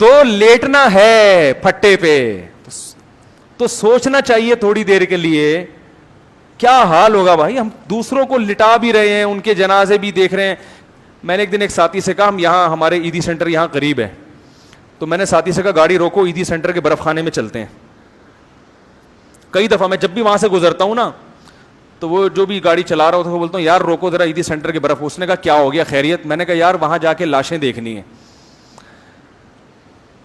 تو لیٹنا ہے پھٹے پہ تو سوچنا چاہیے تھوڑی دیر کے لیے کیا حال ہوگا بھائی. ہم دوسروں کو لٹا بھی رہے ہیں, ان کے جنازے بھی دیکھ رہے ہیں. میں نے ایک دن ایک ساتھی سے کہا, ہم یہاں ہمارے عیدی سینٹر یہاں قریب ہے, تو میں نے ساتھی سے کہا گاڑی روکو, عیدی سینٹر کے برف خانے میں چلتے ہیں. کئی دفعہ میں جب بھی وہاں سے گزرتا ہوں نا, تو وہ جو بھی گاڑی چلا رہا ہوتا ہے وہ بولتا ہوں یار روکو ذرا عیدی سینٹر کے برف. اس نے کہا کیا ہو گیا خیریت؟ میں نے کہا یار وہاں جا کے لاشیں دیکھنی ہیں.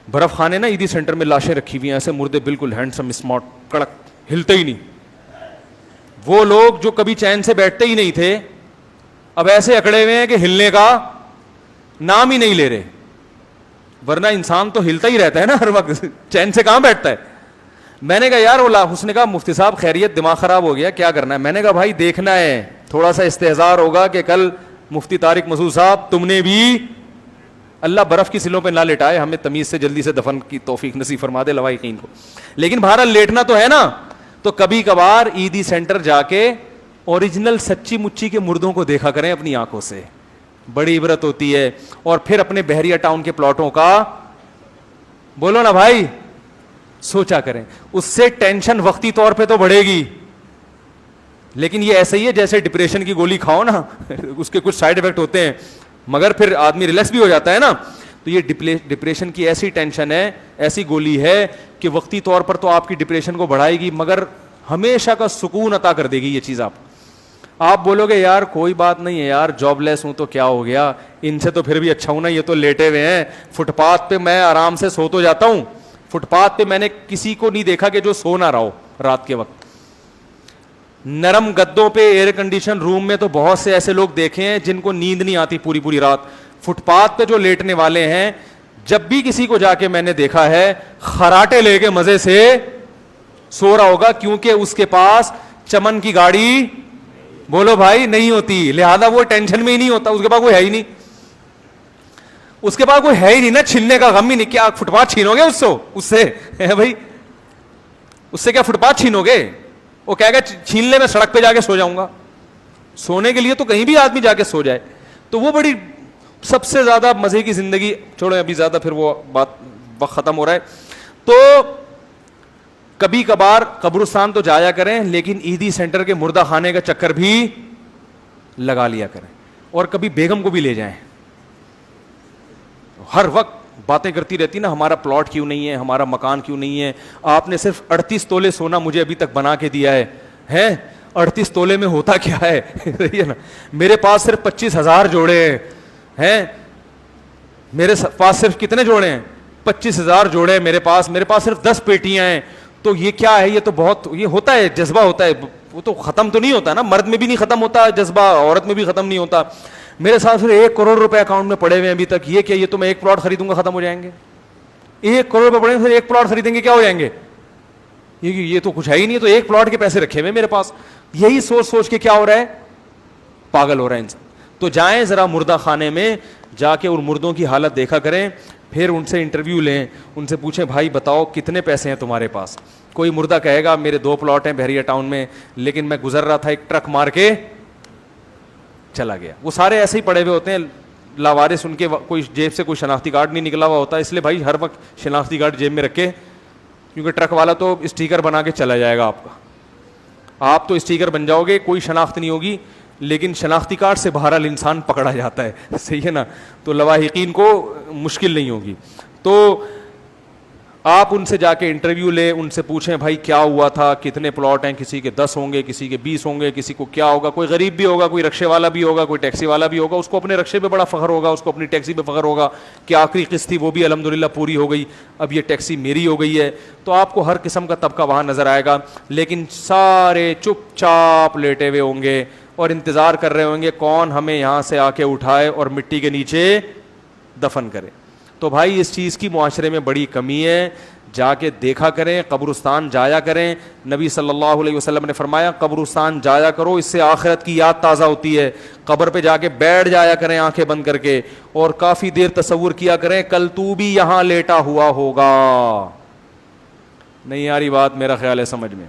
برف خانے نا عیدی سینٹر میں لاشیں رکھی ہوئی ہیں ایسے مردے, بالکل ہینڈسم اسمارٹ کڑک, ہلتے ہی نہیں. وہ لوگ جو کبھی چین سے بیٹھتے ہی نہیں تھے اب ایسے اکڑے ہوئے ہیں کہ ہلنے کا نام ہی نہیں لے رہے. ورنہ انسان تو ہلتا ہی رہتا ہے نا ہر وقت, چین سے کہاں بیٹھتا ہے. میں نے کہا یار اس نے کہا مفتی صاحب خیریت دماغ خراب ہو گیا, کیا کرنا ہے؟ میں نے کہا بھائی دیکھنا ہے, تھوڑا سا استحضار ہوگا کہ کل مفتی طارق مسعود صاحب تم نے بھی, اللہ برف کی سلوں پہ نہ لٹائے, ہمیں تمیز سے جلدی سے دفن کی توفیق نصیب فرما دے لوائقین کو. لیکن بہرحال لیٹنا تو ہے نا, تو کبھی کبھار عیدی سینٹر جا کے اوریجنل سچی مچی کے مردوں کو دیکھا کریں اپنی آنکھوں سے, بڑی عبرت ہوتی ہے. اور پھر اپنے بحریہ ٹاؤن کے پلاٹوں کا بولو نا بھائی سوچا کریں, اس سے ٹینشن وقتی طور پہ تو بڑھے گی, لیکن یہ ایسا ہی ہے جیسے ڈپریشن کی گولی کھاؤ نا اس کے کچھ سائیڈ افیکٹ ہوتے ہیں مگر پھر آدمی ریلیکس بھی ہو جاتا ہے نا. تو یہ ڈپریشن کی ایسی ٹینشن ہے, ایسی گولی ہے کہ وقتی طور پر تو آپ کی ڈپریشن کو بڑھائے گی مگر ہمیشہ کا سکون عطا کر دے گی یہ چیز. آپ بولو گے یار کوئی بات نہیں ہے یار, جاب لیس ہوں تو کیا ہو گیا, ان سے تو پھر بھی اچھا ہوں نا, یہ تو لیٹے ہوئے ہیں فٹ پاتھ پہ, میں آرام سے سو تو جاتا ہوں. فٹ پاتھ پہ میں نے کسی کو نہیں دیکھا کہ جو سو نہ رہا ہو رات کے وقت. نرم گدوں پہ ایئر کنڈیشن روم میں تو بہت سے ایسے لوگ دیکھے ہیں جن کو نیند نہیں آتی پوری پوری رات. فٹ پاتھ پہ جو لیٹنے والے ہیں, جب بھی کسی کو جا کے میں نے دیکھا ہے خراٹے لے کے مزے سے سو رہا ہوگا, کیونکہ اس کے پاس چمن کی گاڑی بولو بھائی نہیں ہوتی, لہذا وہ ٹینشن میں ہی نہیں ہوتا, اس کے پاس کوئی ہے ہی نہیں, اس کے پاس کوئی ہے ہی نہیں نا, چھیننے کا غم ہی نہیں. کیا فٹ پاتھ چھینو گے اس سے بھائی, اس سے کیا فٹ پاتھ چھینو گے؟ وہ کہے گا چھین لے, میں سڑک پہ جا کے سو جاؤں گا. سونے کے لیے تو کہیں بھی آدمی جا کے سو جائے, تو وہ بڑی سب سے زیادہ مزے کی زندگی. چھوڑیں ابھی زیادہ پھر وہ بات وقت ختم ہو رہا ہے. تو کبھی کبھار قبرستان تو جایا کریں, لیکن عیدی سینٹر کے مردہ خانے کا چکر بھی لگا لیا کریں, اور کبھی بیگم کو بھی لے جائیں. ہر وقت باتیں کرتی رہتی نا, ہمارا پلاٹ کیوں نہیں ہے, ہمارا مکان کیوں نہیں ہے, آپ نے صرف 38 تولے سونا مجھے ابھی تک بنا کے دیا ہے 38 تولے میں ہوتا کیا ہے نا, میرے پاس صرف 25,000 جوڑے ہیں, میرے پاس صرف کتنے جوڑے ہیں 25,000 جوڑے میرے پاس صرف 10 پیٹیاں ہیں. تو یہ کیا ہے, یہ تو بہت یہ ہوتا ہے, جذبہ ہوتا ہے, وہ تو ختم تو نہیں ہوتا نا, مرد میں بھی نہیں ختم ہوتا جذبہ, عورت میں بھی ختم نہیں ہوتا. میرے ساتھ پھر 1 کروڑ روپے اکاؤنٹ میں پڑے ہوئے ہیں ابھی تک, یہ کیا, یہ تو میں 1 پلاٹ خریدوں گا ختم ہو جائیں گے. 1 کروڑ روپے پڑے ہیں, پھر 1 پلاٹ خریدیں گے کیا ہو جائیں گے, یہ تو کچھ ہے ہی نہیں, تو 1 پلاٹ کے پیسے رکھے ہوئے میرے پاس. یہی سوچ کے کیا ہو رہا ہے, پاگل ہو رہا ہے انسان. تو جائیں ذرا مردہ خانے میں جا کے ان مردوں کی حالت دیکھا کریں, پھر ان سے انٹرویو لیں, ان سے پوچھیں بھائی بتاؤ کتنے پیسے ہیں تمہارے پاس. کوئی مردہ کہے گا میرے 2 پلاٹ ہیں بحریہ ٹاؤن میں, لیکن میں گزر رہا تھا ایک ٹرک مار کے چلا گیا. وہ سارے ایسے ہی پڑے ہوئے ہوتے ہیں لاوارث, ان کے کوئی جیب سے کوئی شناختی کارڈ نہیں نکلا ہوا ہوتا, اس لیے بھائی ہر وقت شناختی کارڈ جیب میں رکھے, کیونکہ ٹرک والا تو اسٹیکر بنا کے چلا جائے گا آپ کا. آپ تو اسٹیکر بن جاؤ گے, کوئی شناخت نہیں ہوگی, لیکن شناختی کارڈ سے بہرحال انسان پکڑا جاتا ہے, صحیح ہے نا. تو لواحقین کو مشکل نہیں ہوگی. تو آپ ان سے جا کے انٹرویو لیں, ان سے پوچھیں بھائی کیا ہوا تھا, کتنے پلاٹ ہیں, کسی کے 10 ہوں گے, کسی کے 20 ہوں گے, کسی کو کیا ہوگا, کوئی غریب بھی ہوگا, کوئی رکشے والا بھی ہوگا, کوئی ٹیکسی والا بھی ہوگا, اس کو اپنے رکشے پہ بڑا فخر ہوگا, اس کو اپنی ٹیکسی پہ فخر ہوگا کہ آخری قسط تھی وہ بھی الحمدللہ پوری ہو گئی, اب یہ ٹیکسی میری ہو گئی ہے. تو آپ کو ہر قسم کا طبقہ وہاں نظر آئے گا, لیکن سارے چپ چاپ لیٹے ہوئے ہوں گے اور انتظار کر رہے ہوں گے کون ہمیں یہاں سے آ کے اٹھائے اور مٹی کے نیچے دفن کرے. تو بھائی اس چیز کی معاشرے میں بڑی کمی ہے, جا کے دیکھا کریں, قبرستان جایا کریں. نبی صلی اللہ علیہ وسلم نے فرمایا قبرستان جایا کرو, اس سے آخرت کی یاد تازہ ہوتی ہے. قبر پہ جا کے بیٹھ جایا کریں آنکھیں بند کر کے, اور کافی دیر تصور کیا کریں کل تو بھی یہاں لیٹا ہوا ہوگا. نہیں آ رہی بات میرا خیال ہے سمجھ میں,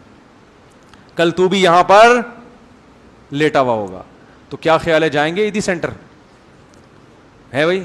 کل تو بھی یہاں پر لیٹا ہوا ہوگا. تو کیا خیال ہے, جائیں گے عیدی سینٹر ہے بھائی؟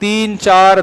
3-4